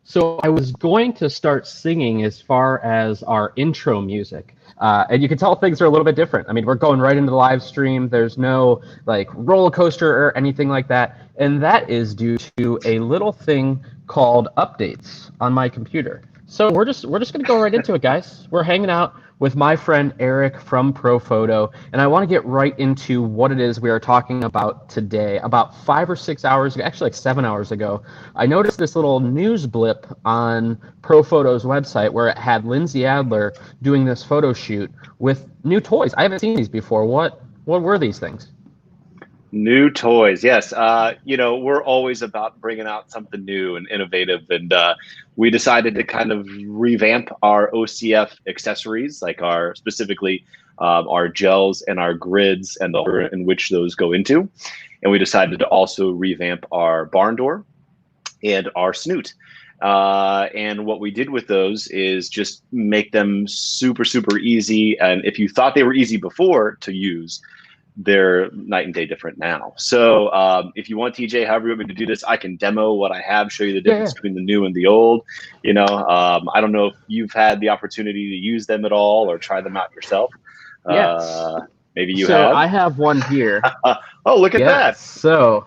So I was going to start singing as far as our intro music. And you can tell things are a little bit different. I mean, we're going right into the live stream. There's no like roller coaster or anything like that. And that is due to a little thing called updates on my computer. So we're just gonna go right into it, guys. We're hanging out with my friend Eric from Profoto, and I want to get right into what it is we are talking about today. About 5 or 6 hours, actually like 7 hours ago, I noticed this little news blip on Profoto's website where it had Lindsay Adler doing this photo shoot with new toys. I haven't seen these before. What were these things? New toys, yes. We're always about bringing out something new and innovative, and we decided to kind of revamp our OCF accessories, like specifically our gels and our grids and the order in which those go into. And we decided to also revamp our barn door and our snoot. And what we did with those is just make them super, super easy. And if you thought they were easy before to use, they're night and day different now. So if you want, TJ, however you want me to do this, I can demo what I have, show you the difference between the new and the old. I don't know if you've had the opportunity to use them at all or try them out yourself. Yes. Maybe you so have. I have one here. Oh, look at that. So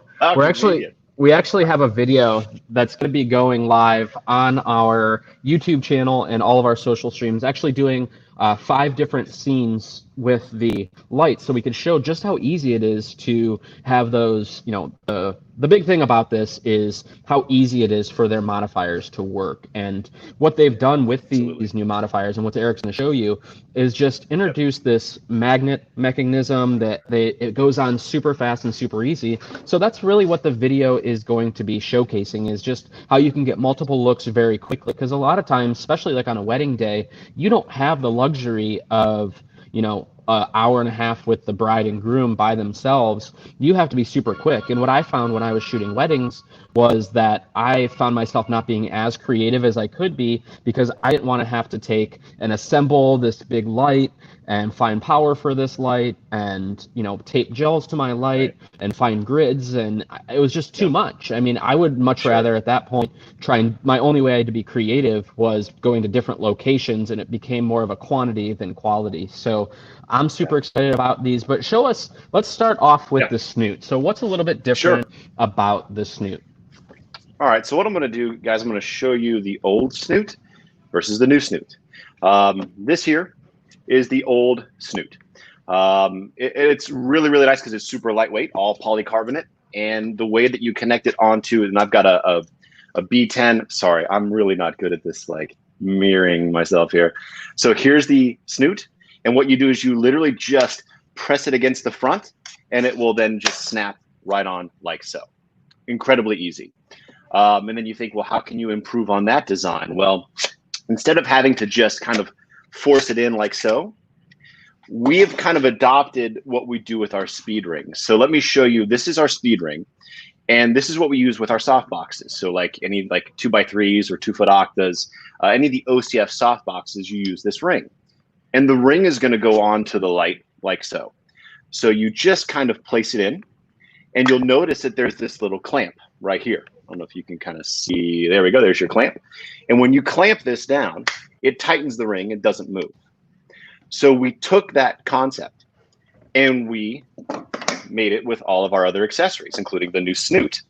we actually have a video that's going to be going live on our YouTube channel and all of our social streams, actually doing 5 different scenes with the lights, so we can show just how easy it is to have those. The big thing about this is how easy it is for their modifiers to work. And what they've done with these new modifiers, and what Eric's going to show you, is just introduce this magnet mechanism that it goes on super fast and super easy. So that's really what the video is going to be showcasing, is just how you can get multiple looks very quickly. Because a lot of times, especially like on a wedding day, you don't have the luxury of an hour and a half with the bride and groom by themselves. You have to be super quick. And what I found when I was shooting weddings was that I found myself not being as creative as I could be, because I didn't want to have to take and assemble this big light and find power for this light and tape gels to my light and find grids, and it was just too much. I mean, I would much rather at that point my only way to be creative was going to different locations, and it became more of a quantity than quality. So I'm super excited about these, but let's start off with the snoot. So what's a little bit different about the snoot? All right, so what I'm going to do, guys, I'm going to show you the old snoot versus the new snoot. This here is the old snoot. It's really, really nice because it's super lightweight, all polycarbonate, and the way that you connect it onto, and I've got a B10. Sorry, I'm really not good at this, like mirroring myself here. So here's the snoot, and what you do is you literally just press it against the front, and it will then just snap right on like so. Incredibly easy. And then you think, well, how can you improve on that design? Well, instead of having to just kind of force it in like so, we have kind of adopted what we do with our speed rings. So let me show you. This is our speed ring, and this is what we use with our soft boxes. So like any 2x3s or 2-foot octas, any of the OCF soft boxes, you use this ring, and the ring is going to go onto the light like so. So you just kind of place it in, and you'll notice that there's this little clamp right here. I don't know if you can kind of see. There we go. There's your clamp. And when you clamp this down, it tightens the ring. It doesn't move. So we took that concept and we made it with all of our other accessories, including the new snoot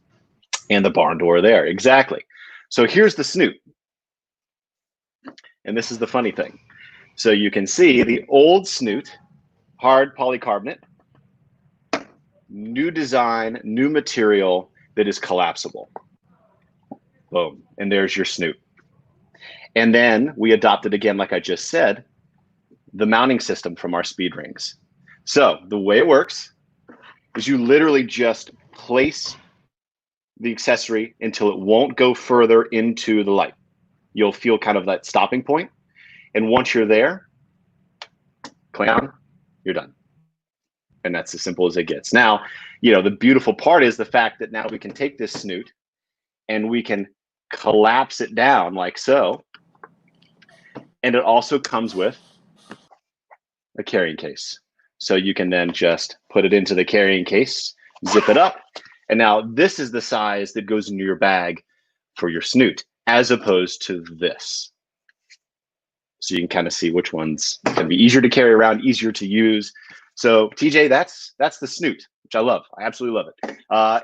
and the barn door there. Exactly. So here's the snoot. And this is the funny thing. So you can see the old snoot, hard polycarbonate, new design, new material that is collapsible. Boom. And there's your snoot. And then we adopted, again, like I just said, the mounting system from our speed rings. So the way it works is you literally just place the accessory until it won't go further into the light. You'll feel kind of that stopping point. And once you're there, clamp down, you're done. And that's as simple as it gets. Now, the beautiful part is the fact that now we can take this snoot and we can collapse it down like so. And it also comes with a carrying case. So you can then just put it into the carrying case, zip it up. And now this is the size that goes into your bag for your snoot. as opposed to this. So you can kind of see which one's going to be easier to carry around, easier to use. So TJ, that's the Snoot, which I love. I absolutely love it.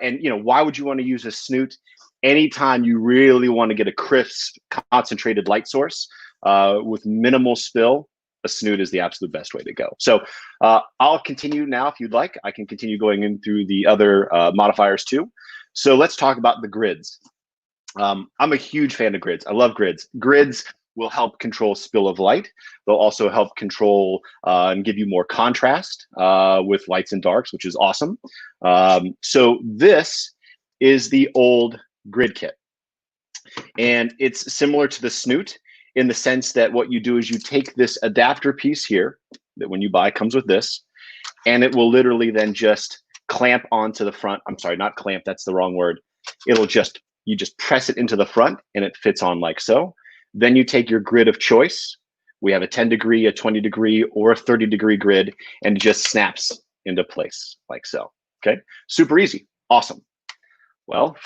And you know, why would you want to use a Snoot? Anytime you really want to get a crisp, concentrated light source with minimal spill, a Snoot is the absolute best way to go. So I'll continue now if you'd like. I can continue going in through the other modifiers too. So let's talk about the grids. I'm a huge fan of grids. I love grids. Grids will help control spill of light. They'll also help control and give you more contrast with lights and darks, which is awesome. So this is the old grid kit. And it's similar to the Snoot in the sense that what you do is you take this adapter piece here that when you buy comes with this, and it will literally then just clamp onto the front. I'm sorry, not clamp, that's the wrong word. It'll just, you just press it into the front and it fits on like so. Then you take your grid of choice. We have a 10 degree, a 20 degree, or a 30 degree grid, and it just snaps into place like so. Okay, super easy, awesome. Well,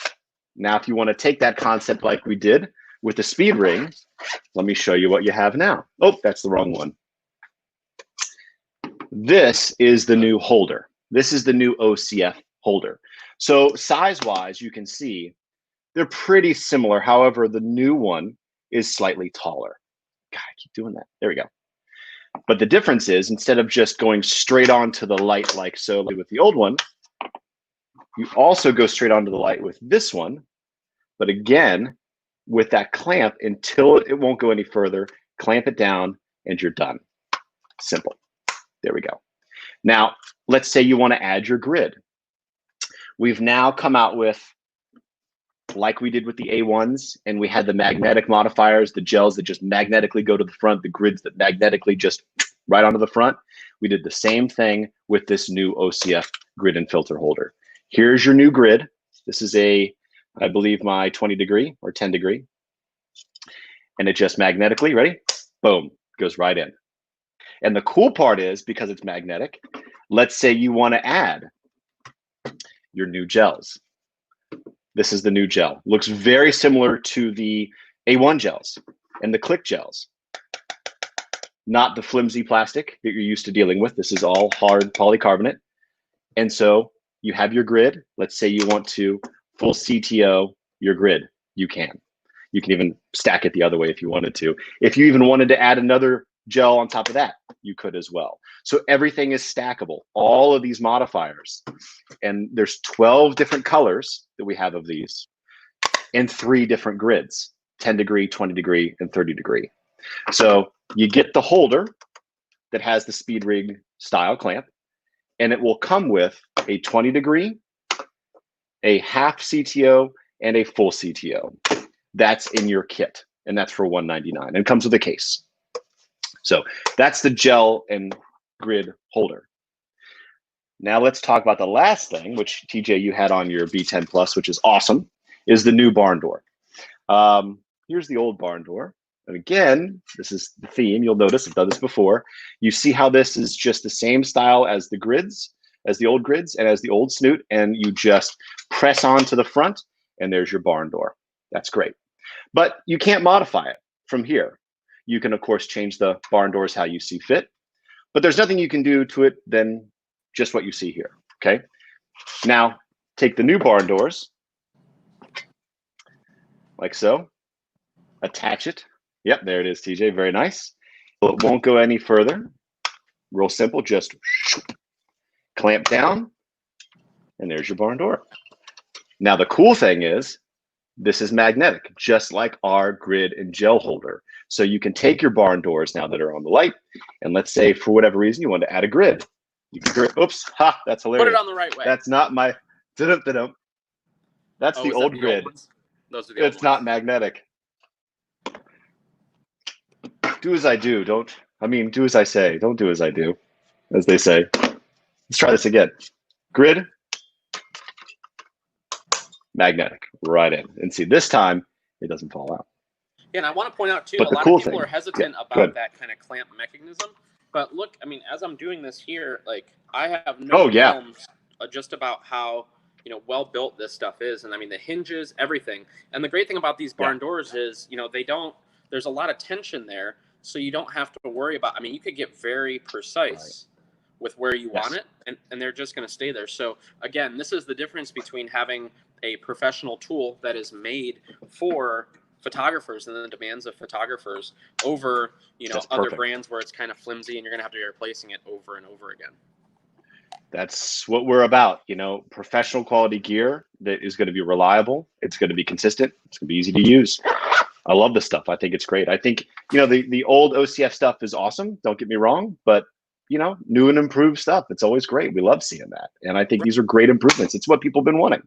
now if you want to take that concept like we did with the speed ring, let me show you what you have now. Oh, that's the wrong one. This is the new holder. This is the new OCF holder. So size-wise, you can see they're pretty similar. However, the new one is slightly taller. God, I keep doing that. There we go. But the difference is instead of just going straight onto the light like so with the old one, you also go straight onto the light with this one. But again, with that clamp, until it won't go any further, clamp it down and you're done. Simple. There we go. Now, let's say you want to add your grid. We've now come out with, like we did with the A1s, and we had the magnetic modifiers, the gels that just magnetically go to the front, the grids that magnetically just right onto the front. We did the same thing with this new OCF grid and filter holder. Here's your new grid. This is a, I believe, my 20 degree or 10 degree. And it just magnetically, ready? Boom, goes right in. And the cool part is, because it's magnetic, let's say you want to add your new gels. This is the new gel. Looks very similar to the A1 gels and the click gels. Not the flimsy plastic that you're used to dealing with. This is all hard polycarbonate. And so you have your grid. Let's say you want to full CTO your grid. You can. You can even stack it the other way if you wanted to. If you even wanted to add another gel on top of that, you could as well. So everything is stackable. All of these modifiers. And there's 12 different colors that we have of these and 3 different grids, 10 degree, 20 degree, and 30 degree. So you get the holder that has the speed rig style clamp, and it will come with a 20 degree, a half CTO, and a full CTO. That's in your kit, and that's for $199, and it comes with a case. So that's the gel and grid holder. Now let's talk about the last thing, which TJ, you had on your B10 Plus, which is awesome, is the new barn door. Here's the old barn door. And again, this is the theme. You'll notice I've done this before. You see how this is just the same style as the grids, as the old grids and as the old Snoot, and you just press on to the front and there's your barn door. That's great. But you can't modify it from here. You can, of course, change the barn doors how you see fit, but there's nothing you can do to it than just what you see here, okay? Now, take the new barn doors, like so, attach it. Yep, there it is, TJ, very nice. So it won't go any further. Real simple, just clamp down, and there's your barn door. Now, the cool thing is, this is magnetic, just like our grid and gel holder. So you can take your barn doors now that are on the light, and let's say for whatever reason you want to add a grid. You can, oops, ha, that's hilarious. Put it on the right way. That's not my, that's the old grid. Those are the old It's not magnetic. Do as I do, do as I say, don't do as I do, as they say. Let's try this again. Grid, magnetic, right in. And see, this time, it doesn't fall out. Yeah, and I want to point out, too, But a lot of people are hesitant about that kind of clamp mechanism. But look, I mean, as I'm doing this here, like, I have no qualms just about how, well built this stuff is. And I mean, the hinges, everything. And the great thing about these barn doors is, there's a lot of tension there. So you don't have to worry about, I mean, you could get very precise with where you want it, and they're just going to stay there. So again, this is the difference between having a professional tool that is made for photographers and the demands of photographers over, other brands where it's kind of flimsy and you're going to have to be replacing it over and over again. That's what we're about, professional quality gear that is going to be reliable. It's going to be consistent. It's going to be easy to use. I love this stuff. I think it's great. I think, the old OCF stuff is awesome. Don't get me wrong, but new and improved stuff. It's always great. We love seeing that. And I think these are great improvements. It's what people have been wanting.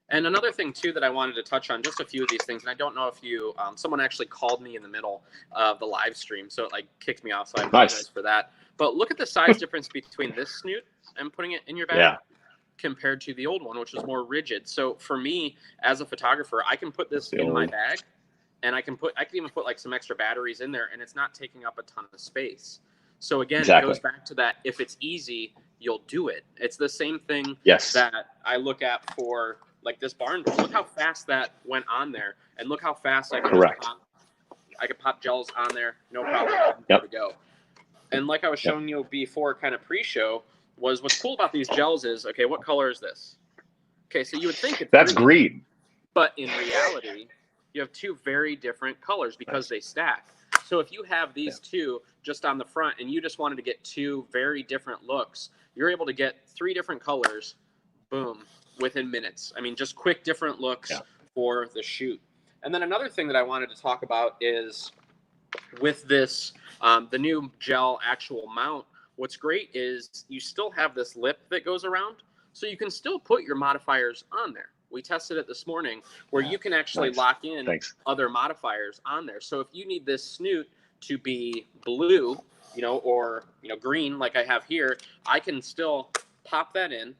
And another thing too that I wanted to touch on, just a few of these things, and I don't know if you, someone actually called me in the middle of the live stream, so it kicked me off, so I apologize for that. But look at the size difference between this snoot and putting it in your bag compared to the old one, which is more rigid. So for me, as a photographer, I can put this in my bag, and I can even put some extra batteries in there, and it's not taking up a ton of space. So again, it goes back to that, if it's easy, you'll do it. It's the same thing that I look at for this barn door. Look how fast that went on there, and look how fast I could pop gels on there, no problem. There we go. And like I was showing you before, kind of pre-show, was what's cool about these gels is, okay, what color is this? Okay, so you would think it's green, but in reality, you have two very different colors because they stack. So if you have these two just on the front and you just wanted to get two very different looks, you're able to get 3 different colors, boom, within minutes. I mean, just quick different looks for the shoot. And then another thing that I wanted to talk about is with this, the new gel actual mount, what's great is you still have this lip that goes around, so you can still put your modifiers on there. We tested it this morning where you can actually lock in other modifiers on there. So if you need this snoot to be blue, or, green like I have here, I can still pop that in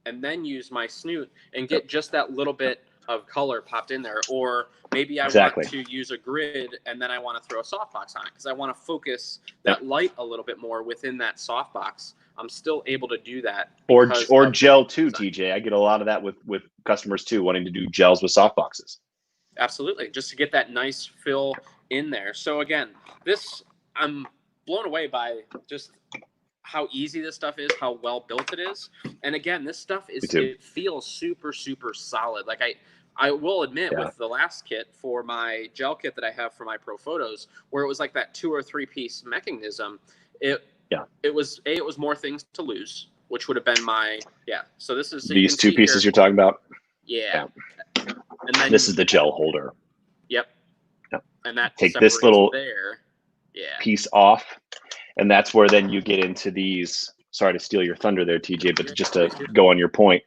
and then use my snoot and get just that little bit of color popped in there. Or maybe I want to use a grid and then I want to throw a softbox on it because I want to focus that light a little bit more within that softbox. I'm still able to do that. Or gel too, TJ. I get a lot of that with customers too, wanting to do gels with softboxes. Absolutely, just to get that nice fill in there. So again, I'm blown away by just how easy this stuff is, how well built it is. And again, this stuff it feels super, super solid. I will admit with the last kit for my gel kit that I have for my Profotos, where it was that 2 or 3 piece mechanism, it was more things to lose, which would have been my So this is these 2 pieces you're talking about. Yeah. And then this is the gel holder. Yep. And that take this little there. Piece off, and that's where then you get into these. Sorry to steal your thunder there, TJ, but just to go on your point,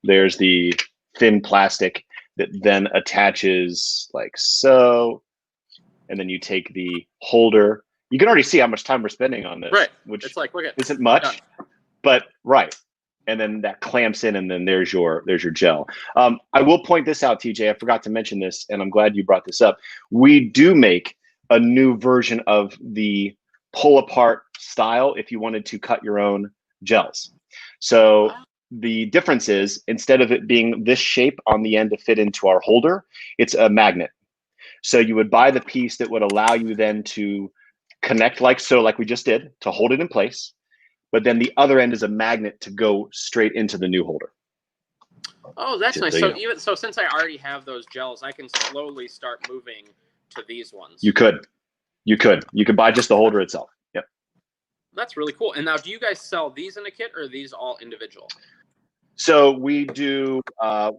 there's the thin plastic that then attaches like so, and then you take the holder. You can already see how much time we're spending on this, which it's look at, isn't much, but and then that clamps in, and then there's your gel. I will point this out, TJ. I forgot to mention this, and I'm glad you brought this up. We do make a new version of the pull apart style if you wanted to cut your own gels. So the difference is, instead of it being this shape on the end to fit into our holder, it's a magnet. So you would buy the piece that would allow you then to connect like we just did, to hold it in place. But then the other end is a magnet to go straight into the new holder. Oh, that's nice. So since I already have those gels, I can slowly start moving to these ones. You could buy just the holder itself. Yep. That's really cool. And now, do you guys sell these in a kit, or are these all individual? So we do.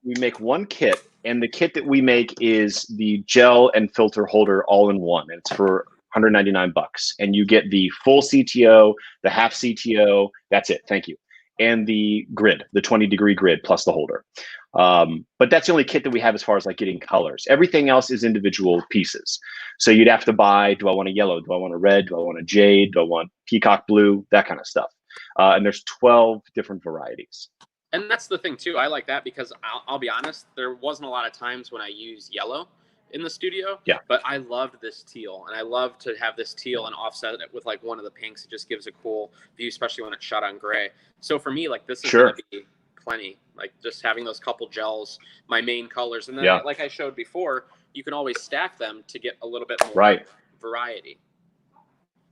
We make one kit, and the kit that we make is the gel and filter holder all in one. And it's for $199, and you get the full CTO, the half CTO. That's it. Thank you. And the grid, the 20-degree grid plus the holder. But that's the only kit that we have as far as getting colors. Everything else is individual pieces. So you'd have to buy, do I want a yellow? Do I want a red? Do I want a jade? Do I want peacock blue? That kind of stuff. And there's 12 different varieties. And that's the thing too. I like that because I'll be honest, there wasn't a lot of times when I used yellow in the studio. Yeah. But I loved this teal, and I love to have this teal and offset it with one of the pinks. It just gives a cool view, especially when it's shot on gray. So for me, this is going to be plenty. Like just having those couple gels, my main colors, and then Yeah. like I showed before, you can always stack them to get a little bit more variety.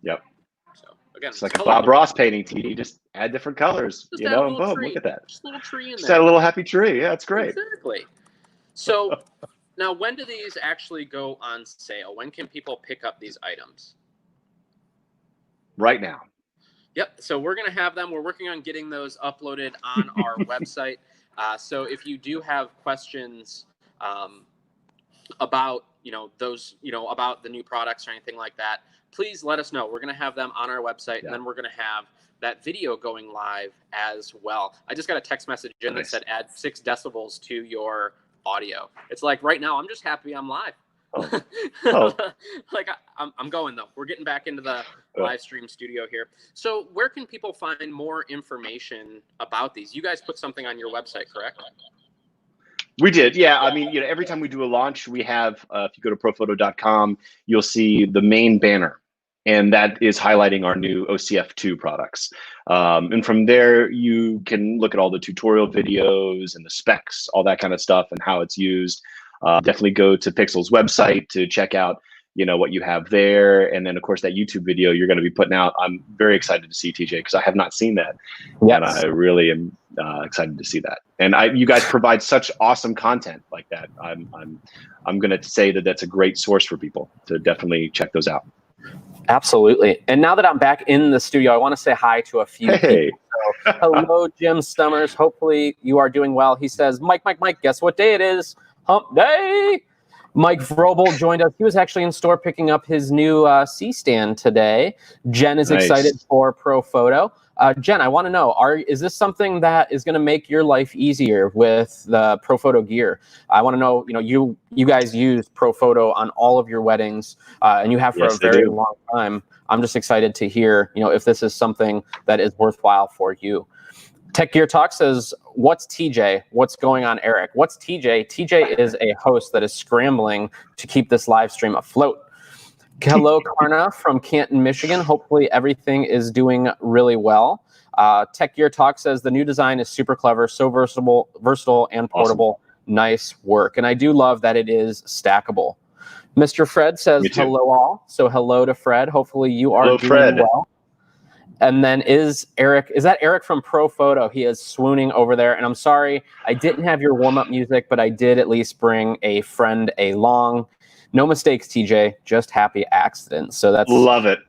Yep. So again, it's like a Bob Ross painting. You just add different colors, just you know, and boom, look at that. Just a little tree in just there. add a little happy tree. Yeah, it's great. Exactly. So now, when do these actually go on sale? When can people pick up these items? Right now. Yep. So we're going to have them. We're working on getting those uploaded on our website. So if you do have questions about, those, about the new products or anything like that, please let us know. We're going to have them on our website, and then we're going to have that video going live as well. I just got a text message in that said add 6 decibels to your audio. It's like right now, I'm just happy I'm live. Like I'm going though. We're getting back into the live stream studio here. So where can people find more information about these? You guys put something on your website, correct? We did, yeah. I mean, every time we do a launch, we have, if you go to profoto.com, you'll see the main banner, and that is highlighting our new OCF2 products. And from there, you can look at all the tutorial videos and the specs, all that kind of stuff, and how it's used. Definitely go to Pixel's website to check out, what you have there. And then, of course, that YouTube video you're going to be putting out. I'm very excited to see, TJ, because I have not seen that. Yes. And I really am excited to see that. And you guys provide such awesome content like that. I'm going to say that that's a great source for people to definitely check those out. Absolutely. And now that I'm back in the studio, I want to say hi to a few people. So, hello, Jim Stummers. Hopefully you are doing well. He says, Mike, guess what day it is? Hump day. Mike Vrobel joined us. He was actually in store picking up his new C-stand today. Jen is excited for Profoto. Jen, I want to know, is this something that is going to make your life easier with the Profoto gear? I want to know, you guys use Profoto on all of your weddings, and you have for a very long time. I'm just excited to hear, if this is something that is worthwhile for you. Tech Gear Talk says, what's TJ? What's going on, Eric? What's TJ? TJ is a host that is scrambling to keep this live stream afloat. Hello, Karna from Canton, Michigan. Hopefully everything is doing really well. Tech Gear Talk says, the new design is super clever, so versatile and portable. Awesome. Nice work. And I do love that it is stackable. Mr. Fred says, hello all. So hello to Fred. Hopefully you are doing well. And then is that Eric from Profoto? He is swooning over there. And I'm sorry, I didn't have your warm-up music, but I did at least bring a friend along. No mistakes, TJ, just happy accidents. So that's love it.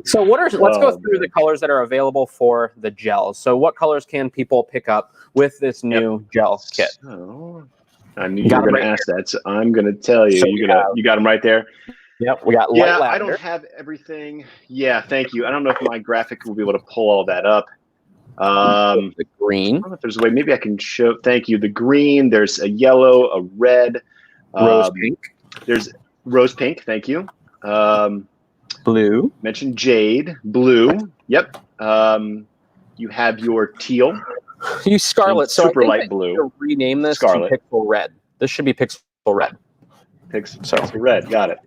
So let's go through the colors that are available for the gels. So what colors can people pick up with this new gel kit? So, I knew you were going to ask that, so I'm going to tell you. So you got them right there. Yep, we got light lavender. I don't have everything. Yeah, thank you. I don't know if my graphic will be able to pull all that up. The green. I don't know if there's a way. Maybe I can show. Thank you. The green. There's a yellow, a red, rose pink. There's rose pink. Thank you. Blue. Mentioned jade. Blue. Yep. You have your teal. You scarlet. So super I think light blue. Rename this Scarlet. to Pixel Red. This should be Pixel Red. Pixel Red, got it.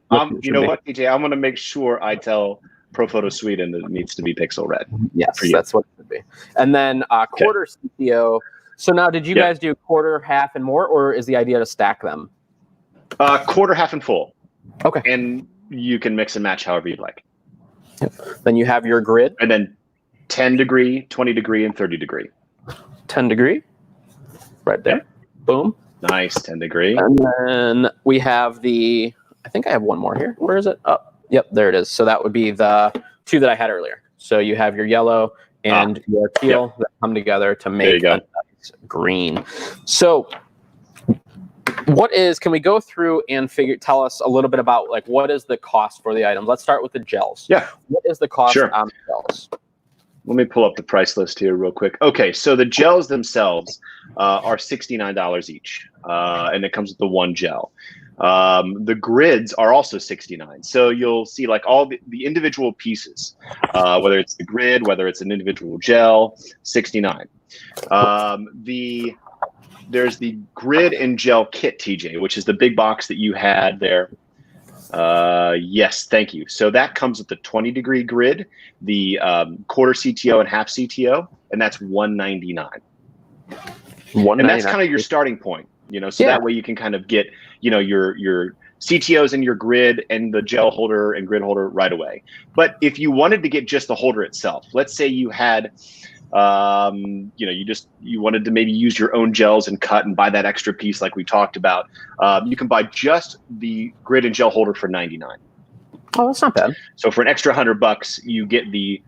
You know what, TJ? I'm going to make sure I tell Profoto Sweden that it needs to be Pixel Red. Yes, that's what it should be. And then quarter CTO. So now, did you guys do quarter, half, and more, or is the idea to stack them? Quarter, half, and full. Okay. And you can mix and match however you'd like. Yep. Then you have your grid. And then 10 degree, 20 degree, and 30 degree. 10 degree. Right there. Yep. Boom. Nice, 10 degree. And then we have I think I have one more here. Where is it? Oh, yep, there it is. So that would be the 2 that I had earlier. So you have your yellow and your teal that come together to make a nice green. So can we go through and tell us a little bit about what is the cost for the items? Let's start with the gels. Yeah. What is the cost on the gels? Let me pull up the price list here real quick. Okay, so the gels themselves are $69 each, and it comes with the one gel. The grids are also $69. So you'll see all the individual pieces, whether it's the grid, whether it's an individual gel, $69. There's the grid and gel kit, TJ, which is the big box that you had there. Yes, thank you. So that comes with the 20 degree grid, the quarter CTO and half CTO, and that's $199. And that's kind of your starting point, you know, so that way you can kind of get, you know, your CTOs and your grid and the gel holder and grid holder right away. But if you wanted to get just the holder itself, let's say you had, you know, you wanted to maybe use your own gels and cut and buy that extra piece like we talked about, you can buy just the grid and gel holder for $99. Oh, that's not bad. So for an extra $100, you get the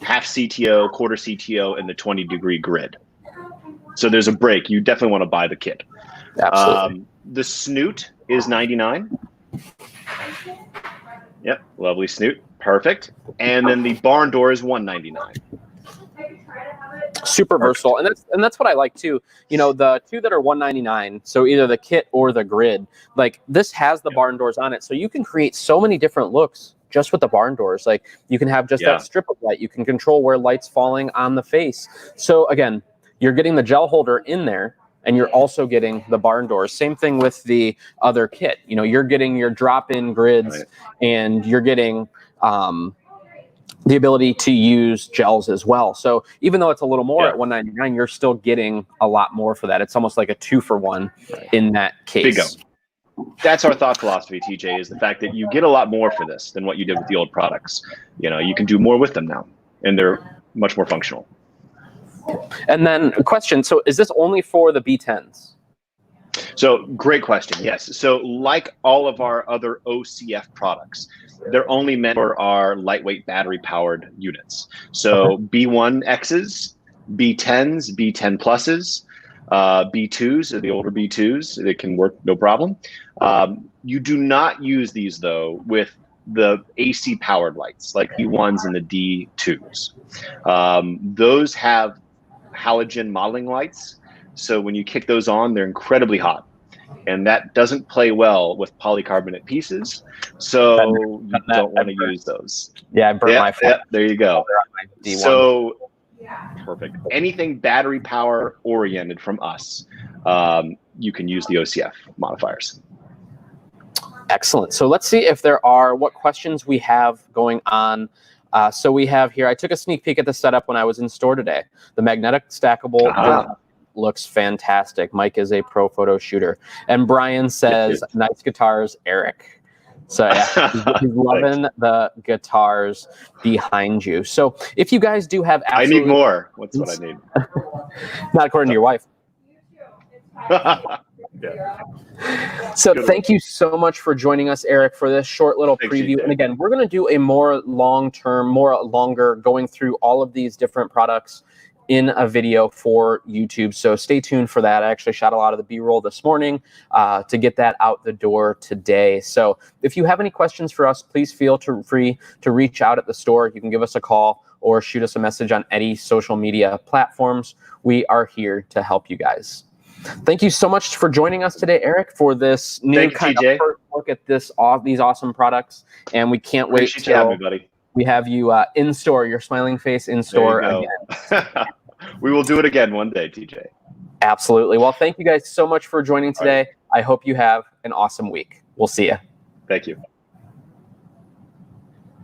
half CTO, quarter CTO, and the 20-degree grid. So there's a break. You definitely want to buy the kit. Absolutely. The Snoot is $99. Yep, lovely Snoot, perfect. And then the barn door is $199. Super versatile, and that's what I like too. You know, the two that are $199, so either the kit or the grid, like this has the barn doors on it, so you can create so many different looks just with the barn doors. Like you can have just that strip of light. You can control where light's falling on the face. So again, you're getting the gel holder in there, and you're also getting the barn doors. Same thing with the other kit. You know, you're getting your drop-in grids, and you're getting the ability to use gels as well. So even though it's a little more at $199, you're still getting a lot more for that. It's almost like a 2-for-1 in that case. Bingo. That's our thought philosophy, TJ, is the fact that you get a lot more for this than what you did with the old products. You know, you can do more with them now, and they're much more functional. And then a question, so is this only for the B10s? So great question, yes. So like all of our other OCF products, they're only meant for our lightweight battery powered units. So B1Xs, B10s, B10 pluses, B2s, the older B2s, they can work no problem. You do not use these though with the AC powered lights like B1s and the D2s. Those have halogen modeling lights. So when you kick those on, they're incredibly hot. And that doesn't play well with polycarbonate pieces. So you don't want to use those. Yeah, I burnt my phone. Yeah, there you go. So perfect. Anything battery power oriented from us, you can use the OCF modifiers. Excellent. So let's see if there are what questions we have going on. So we have here, I took a sneak peek at the setup when I was in store today. The magnetic stackable looks fantastic. Mike is a Profoto shooter. And Brian says, nice guitars, Eric. So yeah, he's loving the guitars behind you. So if you guys do have I need more. What's what I need? Not according to your wife. So thank you so much for joining us, Eric, for this short little preview. And again, we're going to do a more long-term, more longer going through all of these different products in a video for YouTube. So stay tuned for that. I actually shot a lot of the B-roll this morning to get that out the door today. So if you have any questions for us, please feel free to reach out at the store. You can give us a call or shoot us a message on any social media platforms. We are here to help you guys. Thank you so much for joining us today, Eric, for this new kind of first look at these awesome products. And we can't wait till we have you in store, your smiling face in store again. We will do it again one day, TJ. Absolutely. Well, thank you guys so much for joining today. I hope you have an awesome week. We'll see you. Thank you.